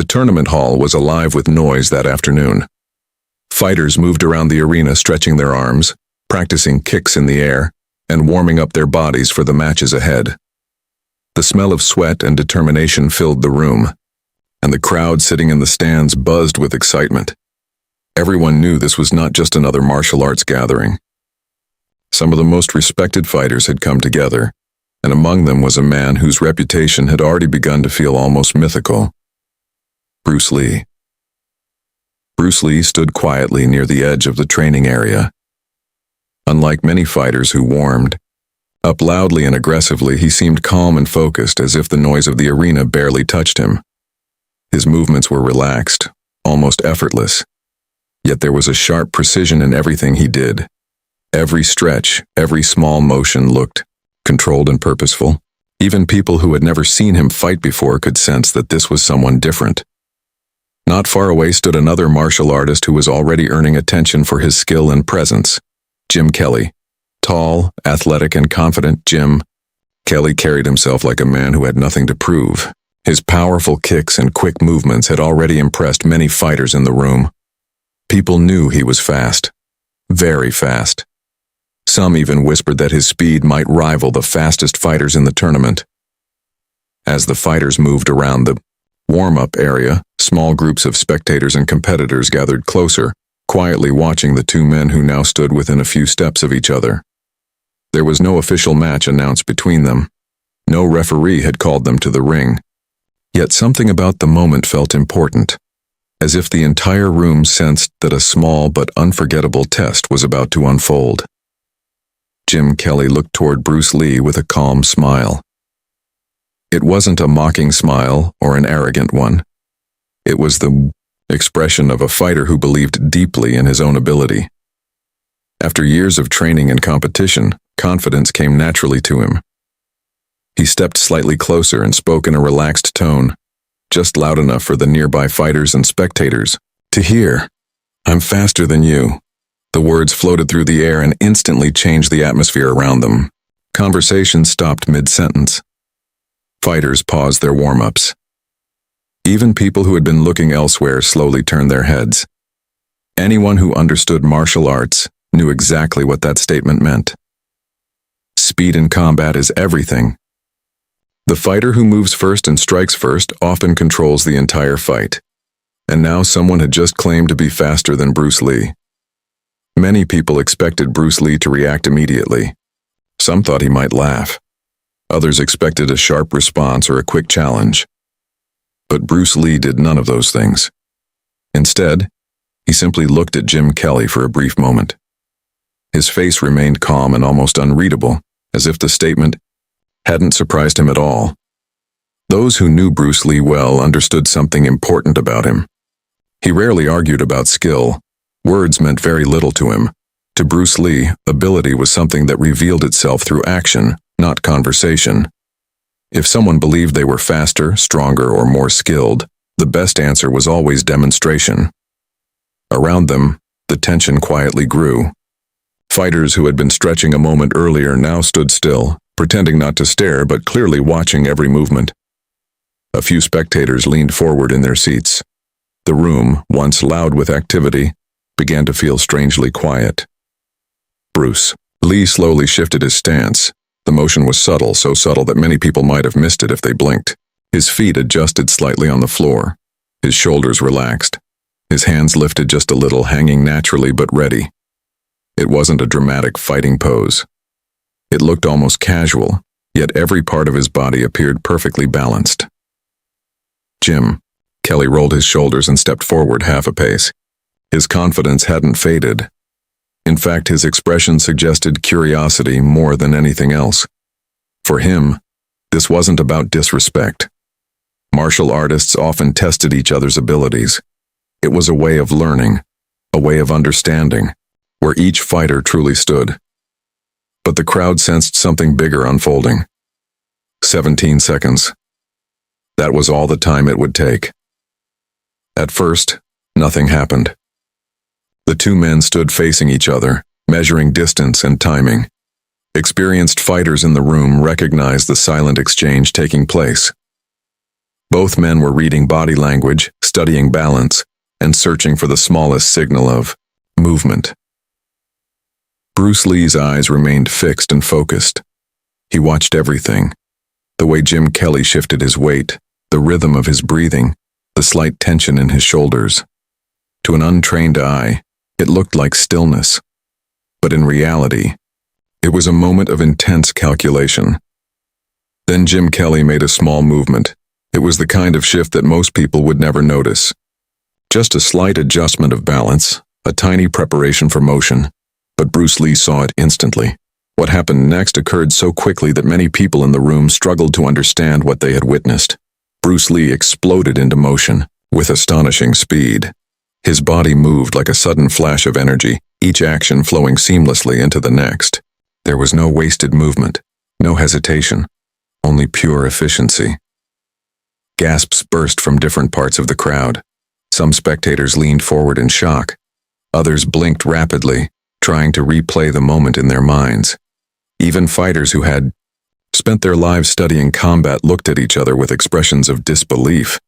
The tournament hall was alive with noise that afternoon. Fighters moved around the arena stretching their arms, practicing kicks in the air, and warming up their bodies for the matches ahead. The smell of sweat and determination filled the room, and the crowd sitting in the stands buzzed with excitement. Everyone knew this was not just another martial arts gathering. Some of the most respected fighters had come together, and among them was a man whose reputation had already begun to feel almost mythical. Bruce Lee. Bruce Lee stood quietly near the edge of the training area. Unlike many fighters who warmed up loudly and aggressively, he seemed calm and focused, as if the noise of the arena barely touched him. His movements were relaxed, almost effortless. Yet there was a sharp precision in everything he did. Every stretch, every small motion looked controlled and purposeful. Even people who had never seen him fight before could sense that this was someone different. Not far away stood another martial artist who was already earning attention for his skill and presence. Jim Kelly. Tall, athletic, and confident Jim Kelly carried himself like a man who had nothing to prove. His powerful kicks and quick movements had already impressed many fighters in the room. People knew he was fast. Very fast. Some even whispered that his speed might rival the fastest fighters in the tournament. As the fighters moved around the warm-up area, small groups of spectators and competitors gathered closer, quietly watching the two men who now stood within a few steps of each other. There was no official match announced between them. No referee had called them to the ring. Yet something about the moment felt important, as if the entire room sensed that a small but unforgettable test was about to unfold. Jim Kelly looked toward Bruce Lee with a calm smile. It wasn't a mocking smile or an arrogant one. It was the expression of a fighter who believed deeply in his own ability. After years of training and competition, confidence came naturally to him. He stepped slightly closer and spoke in a relaxed tone, just loud enough for the nearby fighters and spectators to hear. "I'm faster than you." The words floated through the air and instantly changed the atmosphere around them. Conversation stopped mid-sentence. Fighters paused their warm-ups. Even people who had been looking elsewhere slowly turned their heads. Anyone who understood martial arts knew exactly what that statement meant. Speed in combat is everything. The fighter who moves first and strikes first often controls the entire fight. And now someone had just claimed to be faster than Bruce Lee. Many people expected Bruce Lee to react immediately. Some thought he might laugh. Others expected a sharp response or a quick challenge. But Bruce Lee did none of those things. Instead, he simply looked at Jim Kelly for a brief moment. His face remained calm and almost unreadable, as if the statement hadn't surprised him at all. Those who knew Bruce Lee well understood something important about him. He rarely argued about skill. Words meant very little to him. To Bruce Lee, ability was something that revealed itself through action, not conversation. If someone believed they were faster, stronger, or more skilled, the best answer was always demonstration. Around them, the tension quietly grew. Fighters who had been stretching a moment earlier now stood still, pretending not to stare but clearly watching every movement. A few spectators leaned forward in their seats. The room, once loud with activity, began to feel strangely quiet. Bruce Lee slowly shifted his stance. The motion was subtle, so subtle that many people might have missed it if they blinked. His feet adjusted slightly on the floor. His shoulders relaxed. His hands lifted just a little, hanging naturally but ready. It wasn't a dramatic fighting pose. It looked almost casual, yet every part of his body appeared perfectly balanced. Jim Kelly rolled his shoulders and stepped forward half a pace. His confidence hadn't faded. In fact, his expression suggested curiosity more than anything else. For him, this wasn't about disrespect. Martial artists often tested each other's abilities. It was a way of learning, a way of understanding, where each fighter truly stood. But the crowd sensed something bigger unfolding. 17 seconds. That was all the time it would take. At first, nothing happened. The two men stood facing each other, measuring distance and timing. Experienced fighters in the room recognized the silent exchange taking place. Both men were reading body language, studying balance, and searching for the smallest signal of movement. Bruce Lee's eyes remained fixed and focused. He watched everything. The way Jim Kelly shifted his weight, the rhythm of his breathing, the slight tension in his shoulders. To an untrained eye, it looked like stillness. But in reality, it was a moment of intense calculation. Then Jim Kelly made a small movement. It was the kind of shift that most people would never notice. Just a slight adjustment of balance, a tiny preparation for motion, but Bruce Lee saw it instantly. What happened next occurred so quickly that many people in the room struggled to understand what they had witnessed. Bruce Lee exploded into motion with astonishing speed. His body moved like a sudden flash of energy, each action flowing seamlessly into the next. There was no wasted movement, no hesitation, only pure efficiency. Gasps burst from different parts of the crowd. Some spectators leaned forward in shock. Others blinked rapidly, trying to replay the moment in their minds. Even fighters who had spent their lives studying combat looked at each other with expressions of disbelief.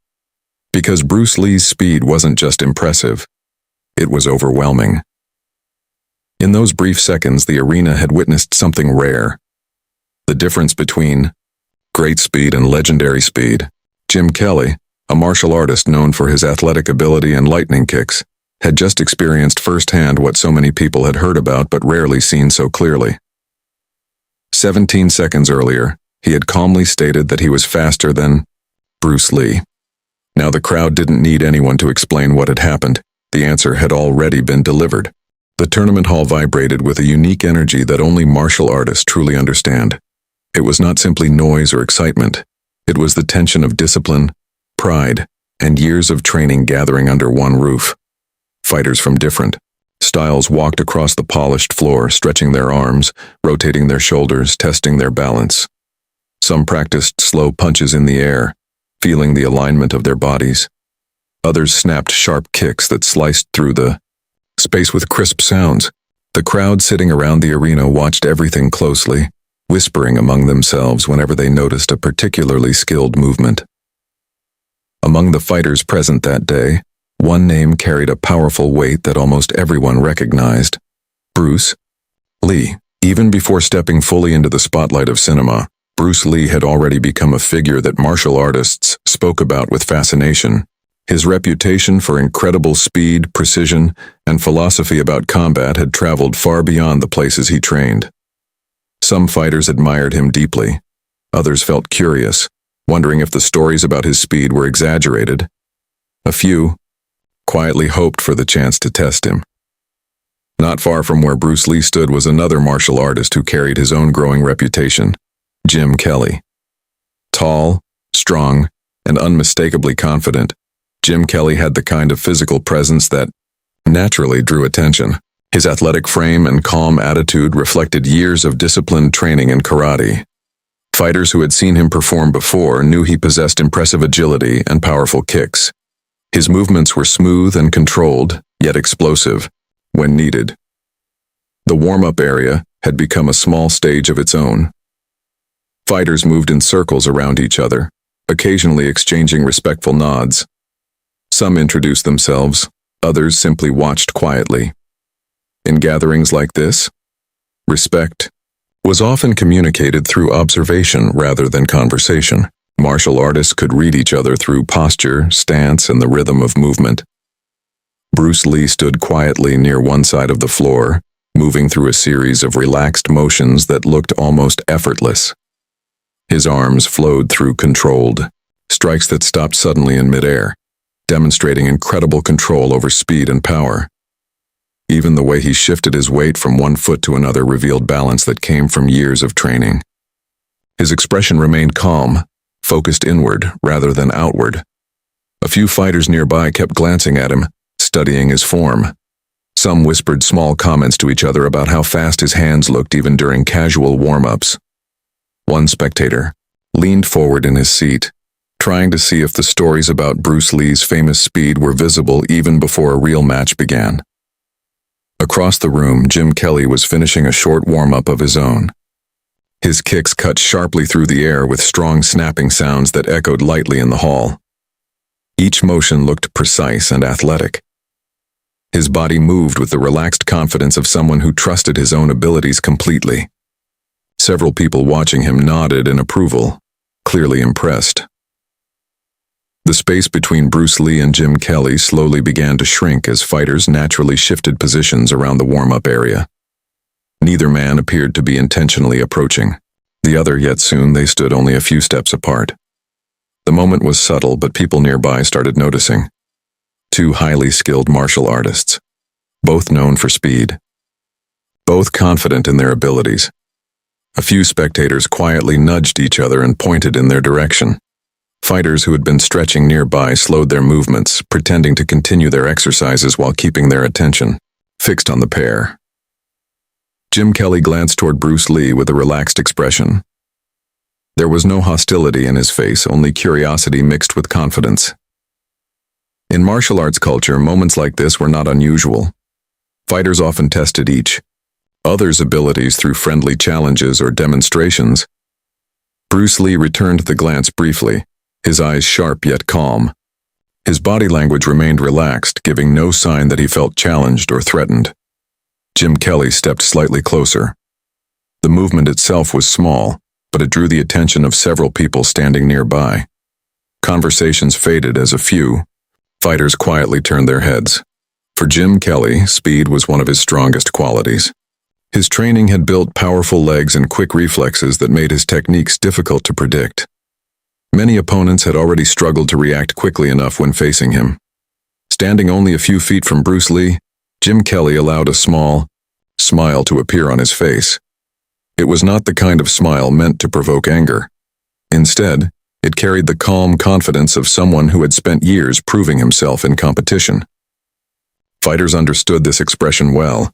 Because Bruce Lee's speed wasn't just impressive, it was overwhelming. In those brief seconds, the arena had witnessed something rare. The difference between great speed and legendary speed. Jim Kelly, a martial artist known for his athletic ability and lightning kicks, had just experienced firsthand what so many people had heard about but rarely seen so clearly. 17 seconds earlier, he had calmly stated that he was faster than Bruce Lee. Now the crowd didn't need anyone to explain what had happened. The answer had already been delivered. The tournament hall vibrated with a unique energy that only martial artists truly understand. It was not simply noise or excitement. It was the tension of discipline, pride, and years of training gathering under one roof. Fighters from different styles walked across the polished floor, stretching their arms, rotating their shoulders, testing their balance. Some practiced slow punches in the air, feeling the alignment of their bodies. Others snapped sharp kicks that sliced through the space with crisp sounds. The crowd sitting around the arena watched everything closely, whispering among themselves whenever they noticed a particularly skilled movement. Among the fighters present that day, one name carried a powerful weight that almost everyone recognized: Bruce Lee. Even before stepping fully into the spotlight of cinema, Bruce Lee had already become a figure that martial artists spoke about with fascination. His reputation for incredible speed, precision, and philosophy about combat had traveled far beyond the places he trained. Some fighters admired him deeply. Others felt curious, wondering if the stories about his speed were exaggerated. A few quietly hoped for the chance to test him. Not far from where Bruce Lee stood was another martial artist who carried his own growing reputation: Jim Kelly. Tall, strong, and unmistakably confident, Jim Kelly had the kind of physical presence that naturally drew attention. His athletic frame and calm attitude reflected years of disciplined training in karate. Fighters who had seen him perform before knew he possessed impressive agility and powerful kicks. His movements were smooth and controlled, yet explosive, when needed. The warm-up area had become a small stage of its own. Fighters moved in circles around each other, occasionally exchanging respectful nods. Some introduced themselves, others simply watched quietly. In gatherings like this, respect was often communicated through observation rather than conversation. Martial artists could read each other through posture, stance, and the rhythm of movement. Bruce Lee stood quietly near one side of the floor, moving through a series of relaxed motions that looked almost effortless. His arms flowed through controlled strikes that stopped suddenly in midair, demonstrating incredible control over speed and power. Even the way he shifted his weight from one foot to another revealed balance that came from years of training. His expression remained calm, focused inward rather than outward. A few fighters nearby kept glancing at him, studying his form. Some whispered small comments to each other about how fast his hands looked even during casual warm-ups. One spectator leaned forward in his seat, trying to see if the stories about Bruce Lee's famous speed were visible even before a real match began. Across the room, Jim Kelly was finishing a short warm-up of his own. His kicks cut sharply through the air with strong snapping sounds that echoed lightly in the hall. Each motion looked precise and athletic. His body moved with the relaxed confidence of someone who trusted his own abilities completely. Several people watching him nodded in approval, clearly impressed. The space between Bruce Lee and Jim Kelly slowly began to shrink as fighters naturally shifted positions around the warm-up area. Neither man appeared to be intentionally approaching the other, yet soon they stood only a few steps apart. The moment was subtle, but people nearby started noticing. Two highly skilled martial artists, both known for speed, both confident in their abilities. A few spectators quietly nudged each other and pointed in their direction. Fighters who had been stretching nearby slowed their movements, pretending to continue their exercises while keeping their attention fixed on the pair. Jim Kelly glanced toward Bruce Lee with a relaxed expression. There was no hostility in his face, only curiosity mixed with confidence. In martial arts culture, moments like this were not unusual. Fighters often tested each other's abilities through friendly challenges or demonstrations. Bruce Lee returned the glance briefly, his eyes sharp yet calm. His body language remained relaxed, giving no sign that he felt challenged or threatened. Jim Kelly stepped slightly closer. The movement itself was small, but it drew the attention of several people standing nearby. Conversations faded as a few fighters quietly turned their heads. For Jim Kelly, speed was one of his strongest qualities. His training had built powerful legs and quick reflexes that made his techniques difficult to predict. Many opponents had already struggled to react quickly enough when facing him. Standing only a few feet from Bruce Lee, Jim Kelly allowed a small smile to appear on his face. It was not the kind of smile meant to provoke anger. Instead, it carried the calm confidence of someone who had spent years proving himself in competition. Fighters understood this expression well.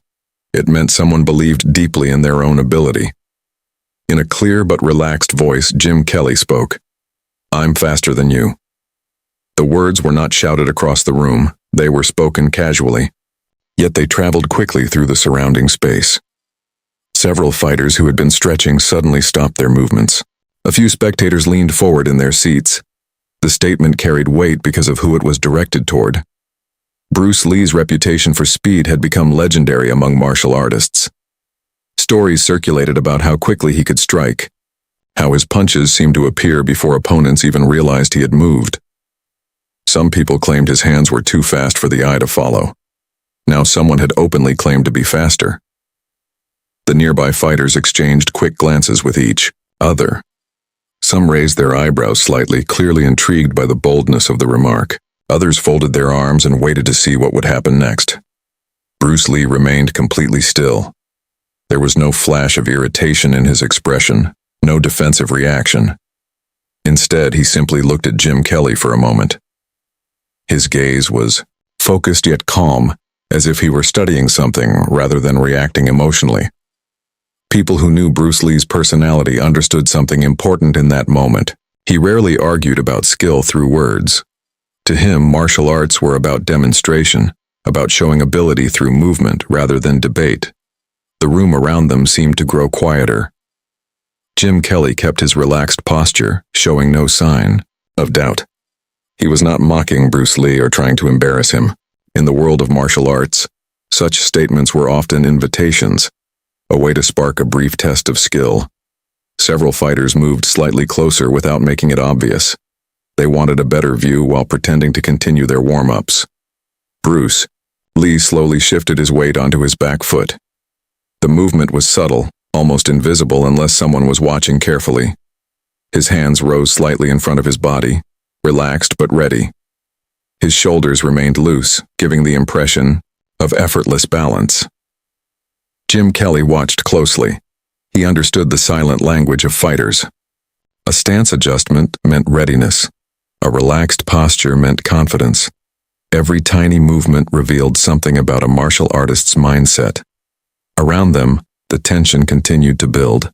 It meant someone believed deeply in their own ability. In a clear but relaxed voice, Jim Kelly spoke. "I'm faster than you." The words were not shouted across the room, they were spoken casually. Yet they traveled quickly through the surrounding space. Several fighters who had been stretching suddenly stopped their movements. A few spectators leaned forward in their seats. The statement carried weight because of who it was directed toward. Bruce Lee's reputation for speed had become legendary among martial artists. Stories circulated about how quickly he could strike, how his punches seemed to appear before opponents even realized he had moved. Some people claimed his hands were too fast for the eye to follow. Now someone had openly claimed to be faster. The nearby fighters exchanged quick glances with each other. Some raised their eyebrows slightly, clearly intrigued by the boldness of the remark. Others folded their arms and waited to see what would happen next. Bruce Lee remained completely still. There was no flash of irritation in his expression, no defensive reaction. Instead, he simply looked at Jim Kelly for a moment. His gaze was focused yet calm, as if he were studying something rather than reacting emotionally. People who knew Bruce Lee's personality understood something important in that moment. He rarely argued about skill through words. To him, martial arts were about demonstration, about showing ability through movement rather than debate. The room around them seemed to grow quieter. Jim Kelly kept his relaxed posture, showing no sign of doubt. He was not mocking Bruce Lee or trying to embarrass him. In the world of martial arts, such statements were often invitations, a way to spark a brief test of skill. Several fighters moved slightly closer without making it obvious. They wanted a better view while pretending to continue their warm-ups. Bruce Lee slowly shifted his weight onto his back foot. The movement was subtle, almost invisible unless someone was watching carefully. His hands rose slightly in front of his body, relaxed but ready. His shoulders remained loose, giving the impression of effortless balance. Jim Kelly watched closely. He understood the silent language of fighters. A stance adjustment meant readiness. A relaxed posture meant confidence. Every tiny movement revealed something about a martial artist's mindset. Around them, the tension continued to build.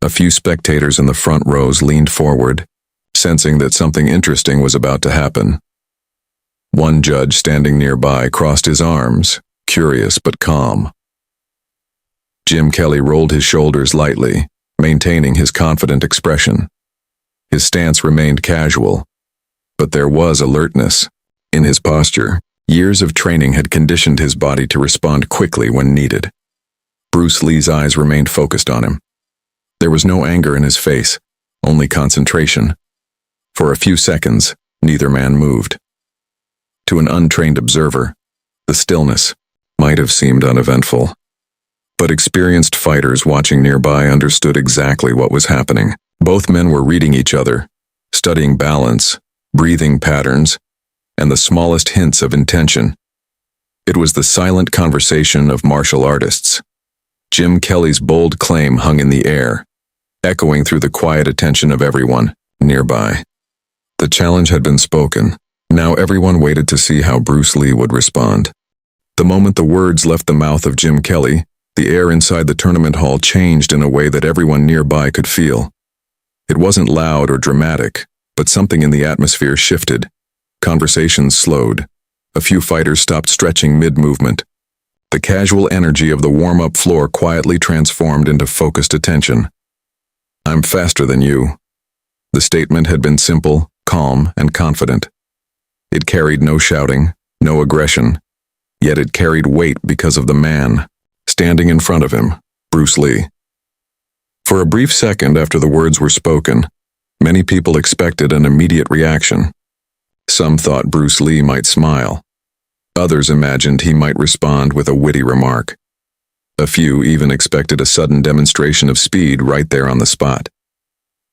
A few spectators in the front rows leaned forward, sensing that something interesting was about to happen. One judge standing nearby crossed his arms, curious but calm. Jim Kelly rolled his shoulders lightly, maintaining his confident expression. His stance remained casual, but there was alertness in his posture. Years of training had conditioned his body to respond quickly when needed. Bruce Lee's eyes remained focused on him. There was no anger in his face, only concentration. For a few seconds, neither man moved. To an untrained observer, the stillness might have seemed uneventful. But experienced fighters watching nearby understood exactly what was happening. Both men were reading each other, studying balance, breathing patterns, and the smallest hints of intention. It was the silent conversation of martial artists. Jim Kelly's bold claim hung in the air, echoing through the quiet attention of everyone nearby. The challenge had been spoken. Now everyone waited to see how Bruce Lee would respond. The moment the words left the mouth of Jim Kelly, the air inside the tournament hall changed in a way that everyone nearby could feel. It wasn't loud or dramatic, but something in the atmosphere shifted. Conversations slowed. A few fighters stopped stretching mid-movement. The casual energy of the warm-up floor quietly transformed into focused attention. "I'm faster than you." The statement had been simple, calm, and confident. It carried no shouting, no aggression, yet it carried weight because of the man standing in front of him, Bruce Lee. For a brief second after the words were spoken, many people expected an immediate reaction. Some thought Bruce Lee might smile. Others imagined he might respond with a witty remark. A few even expected a sudden demonstration of speed right there on the spot.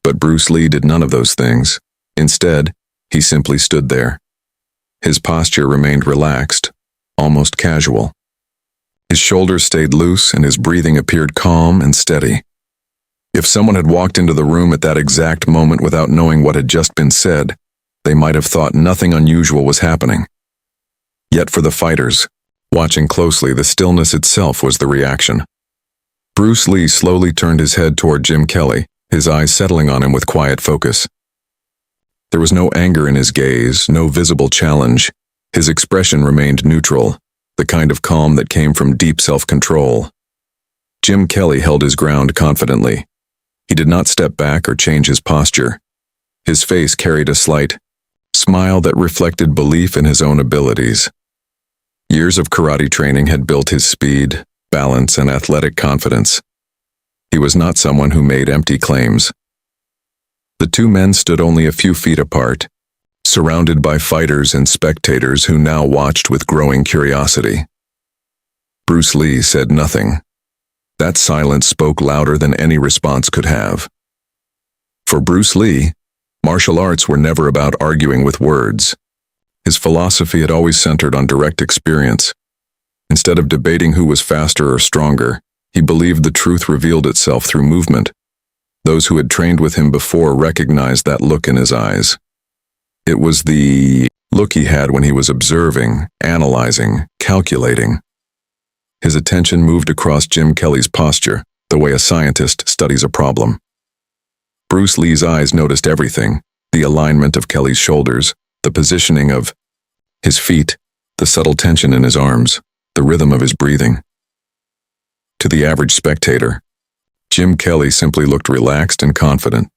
But Bruce Lee did none of those things. Instead, he simply stood there. His posture remained relaxed, almost casual. His shoulders stayed loose and his breathing appeared calm and steady. If someone had walked into the room at that exact moment without knowing what had just been said, they might have thought nothing unusual was happening. Yet for the fighters, watching closely, the stillness itself was the reaction. Bruce Lee slowly turned his head toward Jim Kelly, his eyes settling on him with quiet focus. There was no anger in his gaze, no visible challenge. His expression remained neutral, the kind of calm that came from deep self-control. Jim Kelly held his ground confidently. He did not step back or change his posture. His face carried a slight smile that reflected belief in his own abilities. Years of karate training had built his speed, balance, and athletic confidence. He was not someone who made empty claims. The two men stood only a few feet apart, surrounded by fighters and spectators who now watched with growing curiosity. Bruce Lee said nothing. That silence spoke louder than any response could have. For Bruce Lee, martial arts were never about arguing with words. His philosophy had always centered on direct experience. Instead of debating who was faster or stronger, he believed the truth revealed itself through movement. Those who had trained with him before recognized that look in his eyes. It was the look he had when he was observing, analyzing, calculating. His attention moved across Jim Kelly's posture, the way a scientist studies a problem. Bruce Lee's eyes noticed everything: the alignment of Kelly's shoulders, the positioning of his feet, the subtle tension in his arms, the rhythm of his breathing. To the average spectator, Jim Kelly simply looked relaxed and confident.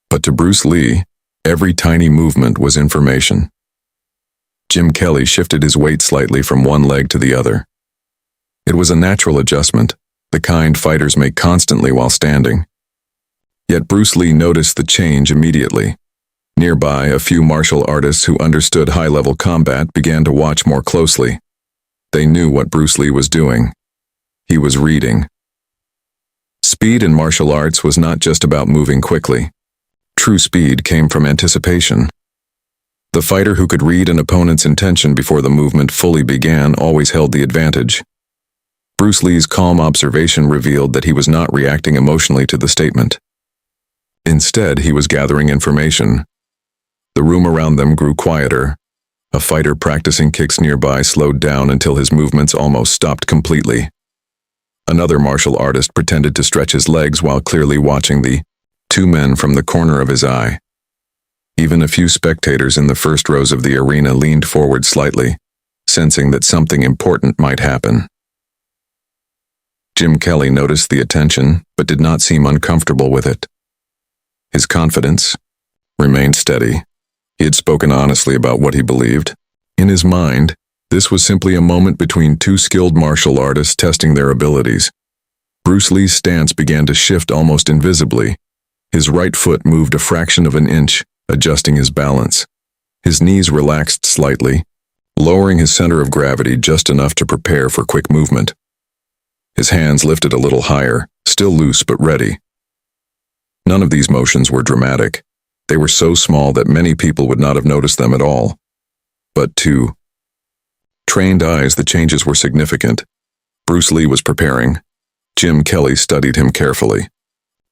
But to Bruce Lee, every tiny movement was information. Jim Kelly shifted his weight slightly from one leg to the other. It was a natural adjustment, the kind fighters make constantly while standing. Yet Bruce Lee noticed the change immediately. Nearby, a few martial artists who understood high-level combat began to watch more closely. They knew what Bruce Lee was doing. He was reading. Speed in martial arts was not just about moving quickly. True speed came from anticipation. The fighter who could read an opponent's intention before the movement fully began always held the advantage. Bruce Lee's calm observation revealed that he was not reacting emotionally to the statement. Instead, he was gathering information. The room around them grew quieter. A fighter practicing kicks nearby slowed down until his movements almost stopped completely. Another martial artist pretended to stretch his legs while clearly watching the two men from the corner of his eye. Even a few spectators in the first rows of the arena leaned forward slightly, sensing that something important might happen. Jim Kelly noticed the attention, but did not seem uncomfortable with it. His confidence remained steady. He had spoken honestly about what he believed. In his mind, this was simply a moment between two skilled martial artists testing their abilities. Bruce Lee's stance began to shift almost invisibly. His right foot moved a fraction of an inch, adjusting his balance. His knees relaxed slightly, lowering his center of gravity just enough to prepare for quick movement. His hands lifted a little higher, still loose but ready. None of these motions were dramatic. They were so small that many people would not have noticed them at all. But to trained eyes, the changes were significant. Bruce Lee was preparing. Jim Kelly studied him carefully.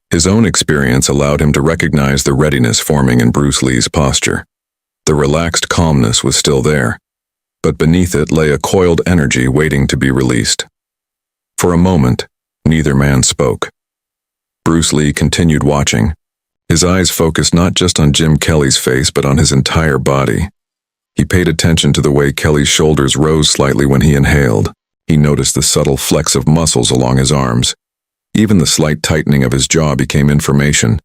His own experience allowed him to recognize the readiness forming in Bruce Lee's posture. The relaxed calmness was still there, but beneath it lay a coiled energy waiting to be released. For a moment, neither man spoke. Bruce Lee continued watching. His eyes focused not just on Jim Kelly's face but on his entire body. He paid attention to the way Kelly's shoulders rose slightly when he inhaled. He noticed the subtle flex of muscles along his arms. Even the slight tightening of his jaw became information.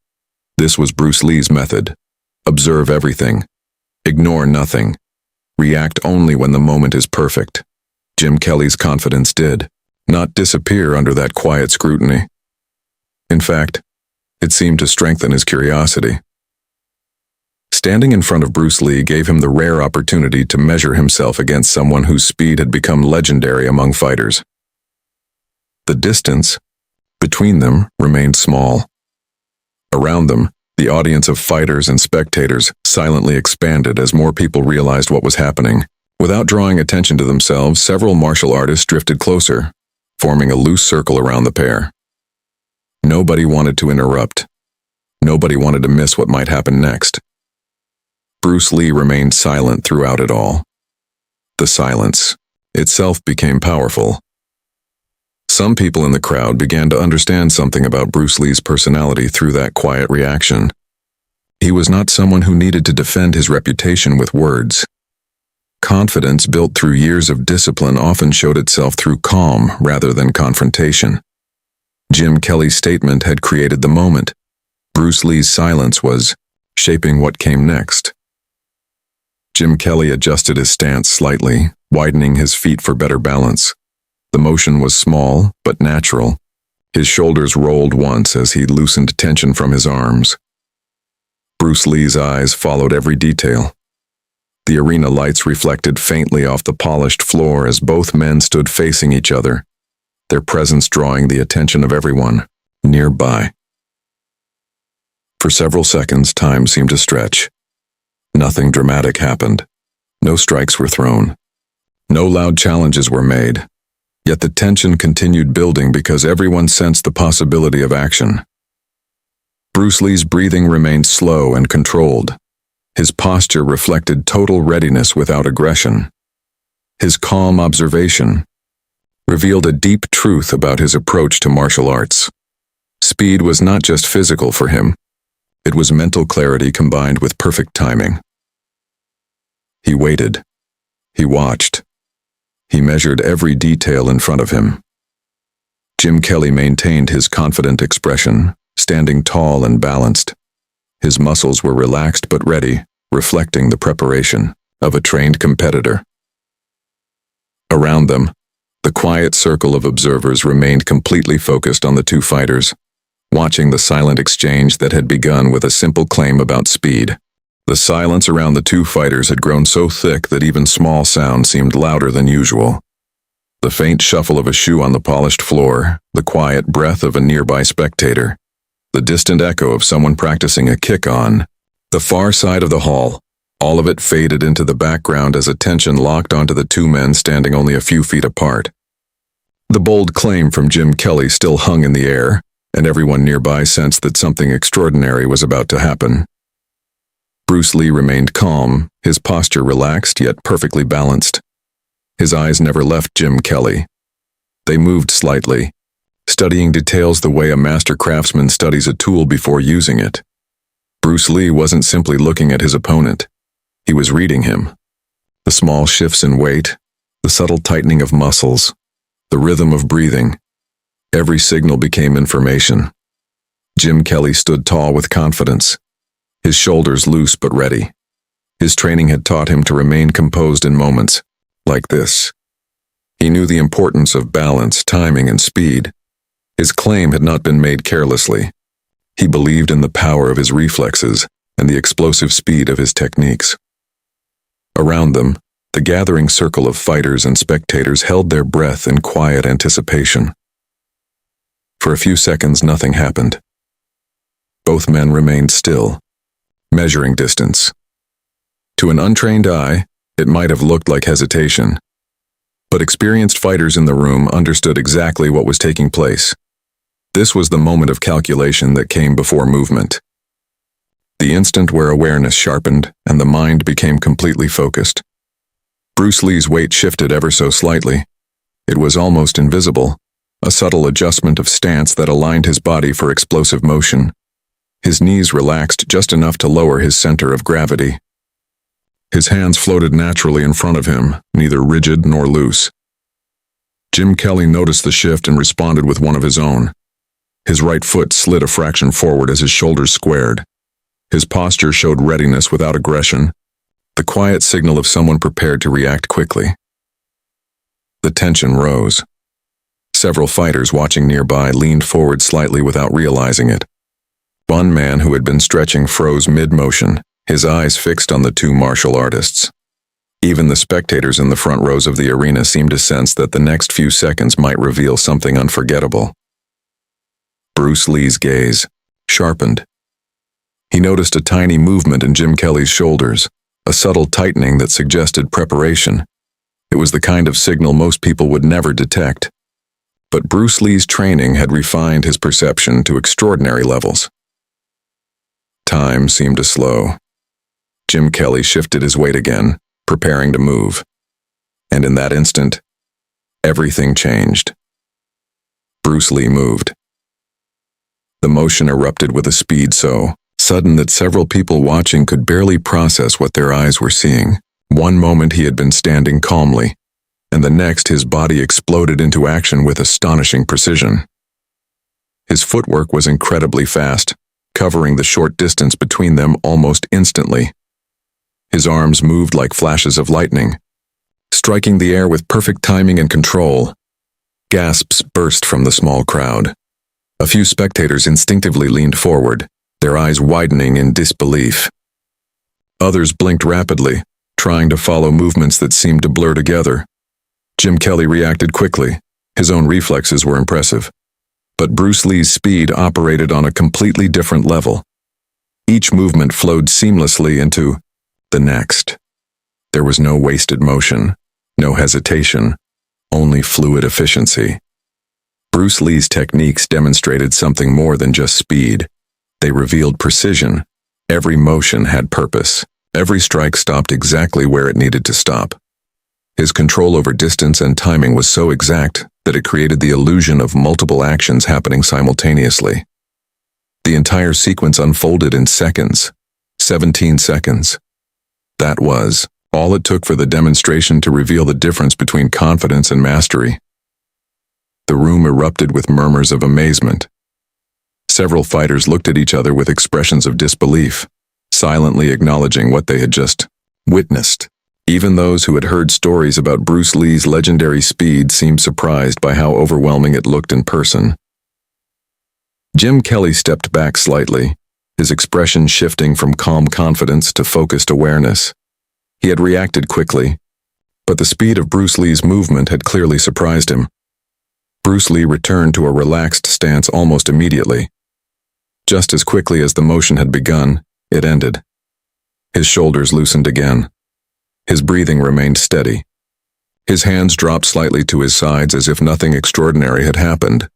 This was Bruce Lee's method. Observe everything. Ignore nothing. React only when the moment is perfect. Jim Kelly's confidence did not disappear under that quiet scrutiny. In fact, it seemed to strengthen his curiosity. Standing in front of Bruce Lee gave him the rare opportunity to measure himself against someone whose speed had become legendary among fighters. The distance between them remained small. Around them, the audience of fighters and spectators silently expanded as more people realized what was happening. Without drawing attention to themselves, several martial artists drifted closer, forming a loose circle around the pair. Nobody wanted to interrupt. Nobody wanted to miss what might happen next. Bruce Lee remained silent throughout it all. The silence itself became powerful. Some people in the crowd began to understand something about Bruce Lee's personality through that quiet reaction. He was not someone who needed to defend his reputation with words. Confidence built through years of discipline often showed itself through calm rather than confrontation. Jim Kelly's statement had created the moment. Bruce Lee's silence was shaping what came next. Jim Kelly adjusted his stance slightly, widening his feet for better balance. The motion was small, but natural. His shoulders rolled once as he loosened tension from his arms. Bruce Lee's eyes followed every detail. The arena lights reflected faintly off the polished floor as both men stood facing each other, their presence drawing the attention of everyone nearby. For several seconds, time seemed to stretch. Nothing dramatic happened. No strikes were thrown. No loud challenges were made. Yet the tension continued building because everyone sensed the possibility of action. Bruce Lee's breathing remained slow and controlled. His posture reflected total readiness without aggression. His calm observation revealed a deep truth about his approach to martial arts. Speed was not just physical for him. It was mental clarity combined with perfect timing. He waited. He watched. He measured every detail in front of him. Jim Kelly maintained his confident expression, standing tall and balanced. His muscles were relaxed but ready, reflecting the preparation of a trained competitor. Around them, the quiet circle of observers remained completely focused on the two fighters, watching the silent exchange that had begun with a simple claim about speed. The silence around the two fighters had grown so thick that even small sounds seemed louder than usual. The faint shuffle of a shoe on the polished floor, the quiet breath of a nearby spectator, the distant echo of someone practicing a kick on the far side of the hall, all of it faded into the background as attention locked onto the two men standing only a few feet apart. The bold claim from Jim Kelly still hung in the air, and everyone nearby sensed that something extraordinary was about to happen. Bruce Lee remained calm, his posture relaxed yet perfectly balanced. His eyes never left Jim Kelly. They moved slightly, studying details the way a master craftsman studies a tool before using it. Bruce Lee wasn't simply looking at his opponent. He was reading him. The small shifts in weight, the subtle tightening of muscles, the rhythm of breathing. Every signal became information. Jim Kelly stood tall with confidence, his shoulders loose but ready. His training had taught him to remain composed in moments like this. He knew the importance of balance, timing, and speed. His claim had not been made carelessly. He believed in the power of his reflexes and the explosive speed of his techniques. Around them, the gathering circle of fighters and spectators held their breath in quiet anticipation. For a few seconds, nothing happened. Both men remained still, measuring distance. To an untrained eye, it might have looked like hesitation, but experienced fighters in the room understood exactly what was taking place. This was the moment of calculation that came before movement. The instant where awareness sharpened and the mind became completely focused. Bruce Lee's weight shifted ever so slightly. It was almost invisible, a subtle adjustment of stance that aligned his body for explosive motion. His knees relaxed just enough to lower his center of gravity. His hands floated naturally in front of him, neither rigid nor loose. Jim Kelly noticed the shift and responded with one of his own. His right foot slid a fraction forward as his shoulders squared. His posture showed readiness without aggression, the quiet signal of someone prepared to react quickly. The tension rose. Several fighters watching nearby leaned forward slightly without realizing it. One man who had been stretching froze mid-motion, his eyes fixed on the two martial artists. Even the spectators in the front rows of the arena seemed to sense that the next few seconds might reveal something unforgettable. Bruce Lee's gaze sharpened. He noticed a tiny movement in Jim Kelly's shoulders, a subtle tightening that suggested preparation. It was the kind of signal most people would never detect. But Bruce Lee's training had refined his perception to extraordinary levels. Time seemed to slow. Jim Kelly shifted his weight again, preparing to move. And in that instant, everything changed. Bruce Lee moved. The motion erupted with a speed so sudden that several people watching could barely process what their eyes were seeing. One moment he had been standing calmly, and the next his body exploded into action with astonishing precision. His footwork was incredibly fast, covering the short distance between them almost instantly. His arms moved like flashes of lightning, striking the air with perfect timing and control. Gasps burst from the small crowd. A few spectators instinctively leaned forward, their eyes widening in disbelief. Others blinked rapidly, trying to follow movements that seemed to blur together. Jim Kelly reacted quickly. His own reflexes were impressive. But Bruce Lee's speed operated on a completely different level. Each movement flowed seamlessly into the next. There was no wasted motion, no hesitation, only fluid efficiency. Bruce Lee's techniques demonstrated something more than just speed. They revealed precision. Every motion had purpose. Every strike stopped exactly where it needed to stop. His control over distance and timing was so exact that it created the illusion of multiple actions happening simultaneously. The entire sequence unfolded in seconds, 17 seconds. That was all it took for the demonstration to reveal the difference between confidence and mastery. The room erupted with murmurs of amazement. Several fighters looked at each other with expressions of disbelief, silently acknowledging what they had just witnessed. Even those who had heard stories about Bruce Lee's legendary speed seemed surprised by how overwhelming it looked in person. Jim Kelly stepped back slightly, his expression shifting from calm confidence to focused awareness. He had reacted quickly, but the speed of Bruce Lee's movement had clearly surprised him. Bruce Lee returned to a relaxed stance almost immediately. Just as quickly as the motion had begun, it ended. His shoulders loosened again. His breathing remained steady. His hands dropped slightly to his sides as if nothing extraordinary had happened.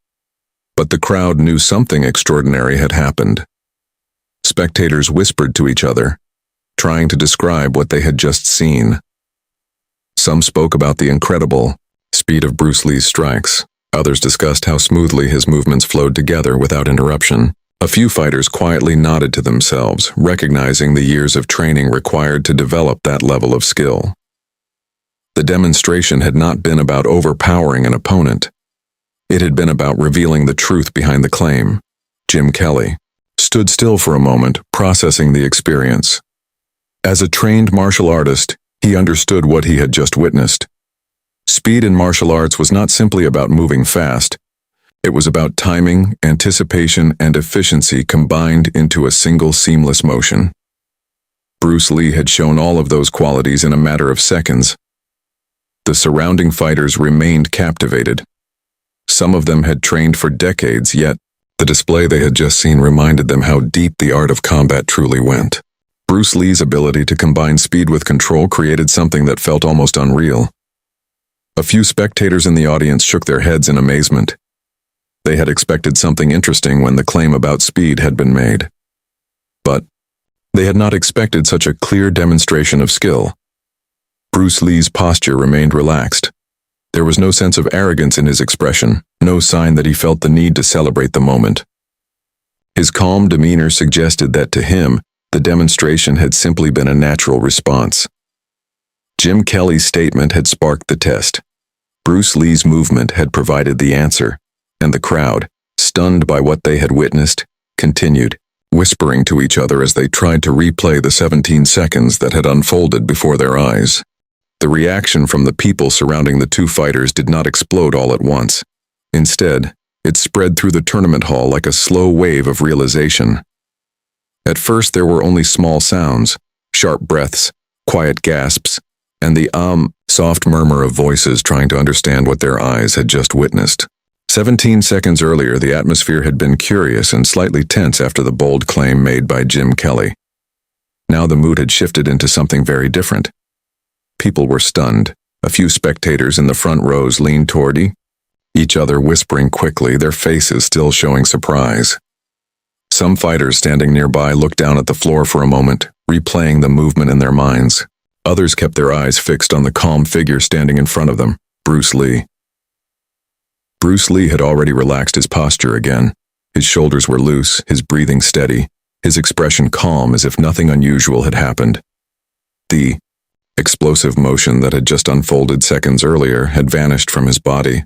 But the crowd knew something extraordinary had happened. Spectators whispered to each other, trying to describe what they had just seen. Some spoke about the incredible speed of Bruce Lee's strikes. Others discussed how smoothly his movements flowed together without interruption. A few fighters quietly nodded to themselves, recognizing the years of training required to develop that level of skill. The demonstration had not been about overpowering an opponent. It had been about revealing the truth behind the claim. Jim Kelly stood still for a moment, processing the experience. As a trained martial artist, he understood what he had just witnessed. Speed in martial arts was not simply about moving fast. It was about timing, anticipation, and efficiency combined into a single seamless motion. Bruce Lee had shown all of those qualities in a matter of seconds. The surrounding fighters remained captivated. Some of them had trained for decades, yet the display they had just seen reminded them how deep the art of combat truly went. Bruce Lee's ability to combine speed with control created something that felt almost unreal. A few spectators in the audience shook their heads in amazement. They had expected something interesting when the claim about speed had been made. But they had not expected such a clear demonstration of skill. Bruce Lee's posture remained relaxed. There was no sense of arrogance in his expression, no sign that he felt the need to celebrate the moment. His calm demeanor suggested that to him, the demonstration had simply been a natural response. Jim Kelly's statement had sparked the test. Bruce Lee's movement had provided the answer, and the crowd, stunned by what they had witnessed, continued, whispering to each other as they tried to replay the 17 seconds that had unfolded before their eyes. The reaction from the people surrounding the two fighters did not explode all at once. Instead, it spread through the tournament hall like a slow wave of realization. At first there were only small sounds, sharp breaths, quiet gasps, and the soft murmur of voices trying to understand what their eyes had just witnessed. 17 seconds earlier, the atmosphere had been curious and slightly tense after the bold claim made by Jim Kelly. Now the mood had shifted into something very different. People were stunned. A few spectators in the front rows leaned toward each other, whispering quickly, their faces still showing surprise. Some fighters standing nearby looked down at the floor for a moment, replaying the movement in their minds. Others kept their eyes fixed on the calm figure standing in front of them, Bruce Lee. Bruce Lee had already relaxed his posture again. His shoulders were loose, his breathing steady, his expression calm as if nothing unusual had happened. The explosive motion that had just unfolded seconds earlier had vanished from his body,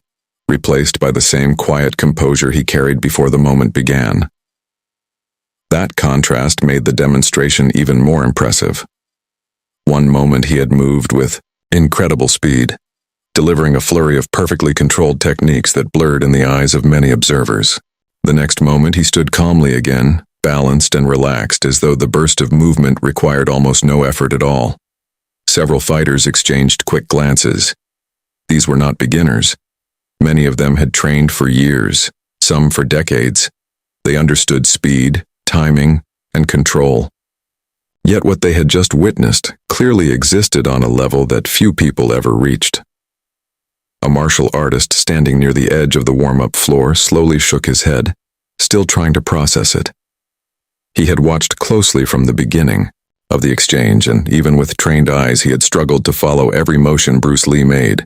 replaced by the same quiet composure he carried before the moment began. That contrast made the demonstration even more impressive. One moment he had moved with incredible speed, delivering a flurry of perfectly controlled techniques that blurred in the eyes of many observers. The next moment he stood calmly again, balanced and relaxed as though the burst of movement required almost no effort at all. Several fighters exchanged quick glances. These were not beginners. Many of them had trained for years, some for decades. They understood speed, timing, and control. Yet what they had just witnessed clearly existed on a level that few people ever reached. A martial artist standing near the edge of the warm-up floor slowly shook his head, still trying to process it. He had watched closely from the beginning of the exchange, and even with trained eyes he had struggled to follow every motion Bruce Lee made.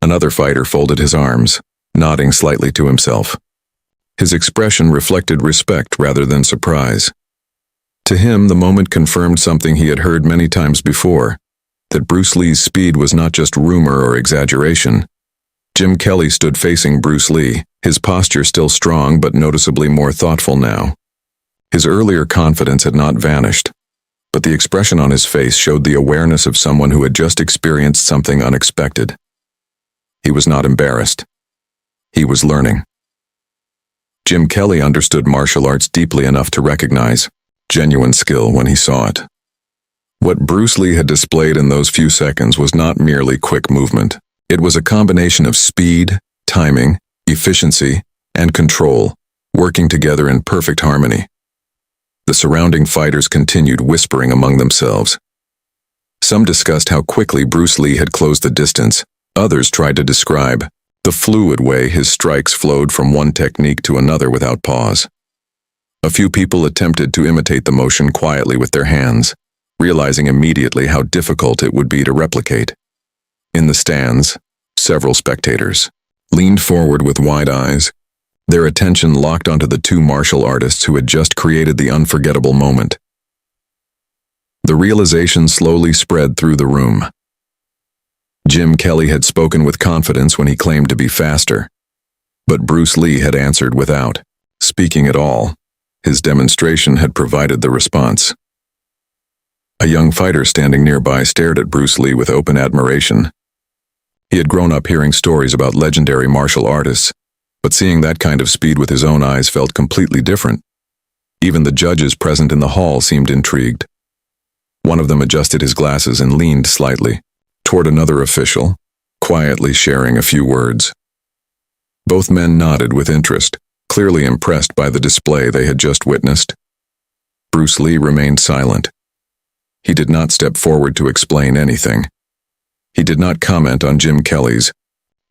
Another fighter folded his arms, nodding slightly to himself. His expression reflected respect rather than surprise. To him, the moment confirmed something he had heard many times before, that Bruce Lee's speed was not just rumor or exaggeration. Jim Kelly stood facing Bruce Lee, his posture still strong but noticeably more thoughtful now. His earlier confidence had not vanished, but the expression on his face showed the awareness of someone who had just experienced something unexpected. He was not embarrassed. He was learning. Jim Kelly understood martial arts deeply enough to recognize genuine skill when he saw it. What Bruce Lee had displayed in those few seconds was not merely quick movement. It was a combination of speed, timing, efficiency, and control, working together in perfect harmony. The surrounding fighters continued whispering among themselves. Some discussed how quickly Bruce Lee had closed the distance. Others tried to describe the fluid way his strikes flowed from one technique to another without pause. A few people attempted to imitate the motion quietly with their hands, realizing immediately how difficult it would be to replicate. In the stands, several spectators leaned forward with wide eyes, their attention locked onto the two martial artists who had just created the unforgettable moment. The realization slowly spread through the room. Jim Kelly had spoken with confidence when he claimed to be faster. But Bruce Lee had answered without speaking at all. His demonstration had provided the response. A young fighter standing nearby stared at Bruce Lee with open admiration. He had grown up hearing stories about legendary martial artists, but seeing that kind of speed with his own eyes felt completely different. Even the judges present in the hall seemed intrigued. One of them adjusted his glasses and leaned slightly toward another official, quietly sharing a few words. Both men nodded with interest, clearly impressed by the display they had just witnessed. Bruce Lee remained silent. He did not step forward to explain anything. He did not comment on Jim Kelly's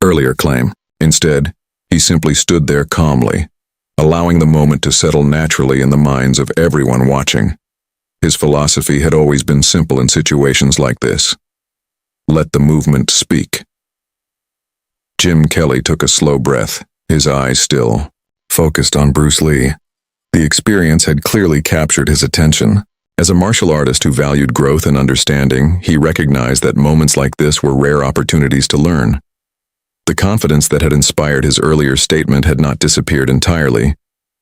earlier claim. Instead, he simply stood there calmly, allowing the moment to settle naturally in the minds of everyone watching. His philosophy had always been simple in situations like this. Let the movement speak. Jim Kelly took a slow breath, his eyes still focused on Bruce Lee. The experience had clearly captured his attention. As a martial artist who valued growth and understanding, he recognized that moments like this were rare opportunities to learn. The confidence that had inspired his earlier statement had not disappeared entirely,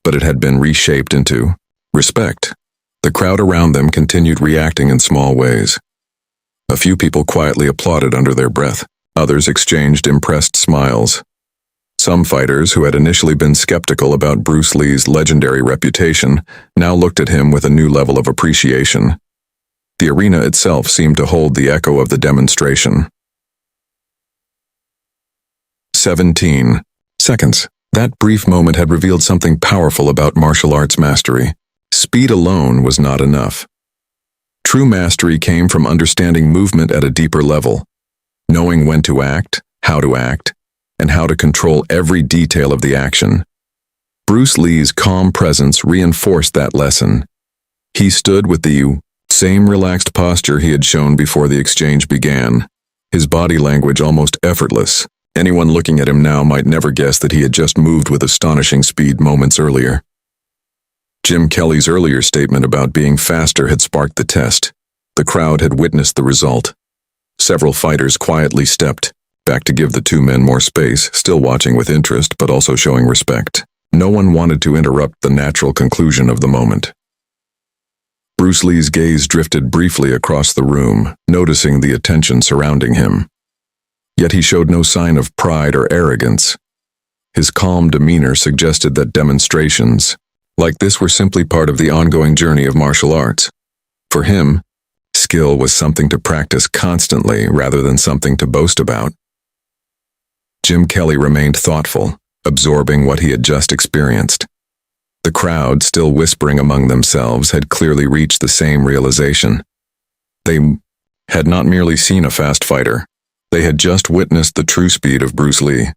but it had been reshaped into respect. The crowd around them continued reacting in small ways. A few people quietly applauded under their breath. Others exchanged impressed smiles. Some fighters who had initially been skeptical about Bruce Lee's legendary reputation now looked at him with a new level of appreciation. The arena itself seemed to hold the echo of the demonstration. 17 seconds. That brief moment had revealed something powerful about martial arts mastery. Speed alone was not enough. True mastery came from understanding movement at a deeper level, knowing when to act, and how to control every detail of the action. Bruce Lee's calm presence reinforced that lesson. He stood with the same relaxed posture he had shown before the exchange began, his body language almost effortless. Anyone looking at him now might never guess that he had just moved with astonishing speed moments earlier. Jim Kelly's earlier statement about being faster had sparked the test. The crowd had witnessed the result. Several fighters quietly stepped back to give the two men more space, still watching with interest but also showing respect. No one wanted to interrupt the natural conclusion of the moment. Bruce Lee's gaze drifted briefly across the room, noticing the attention surrounding him. Yet he showed no sign of pride or arrogance. His calm demeanor suggested that demonstrations like this were simply part of the ongoing journey of martial arts. For him, skill was something to practice constantly rather than something to boast about. Jim Kelly remained thoughtful, absorbing what he had just experienced. The crowd, still whispering among themselves, had clearly reached the same realization. They had not merely seen a fast fighter. They had just witnessed the true speed of Bruce Lee.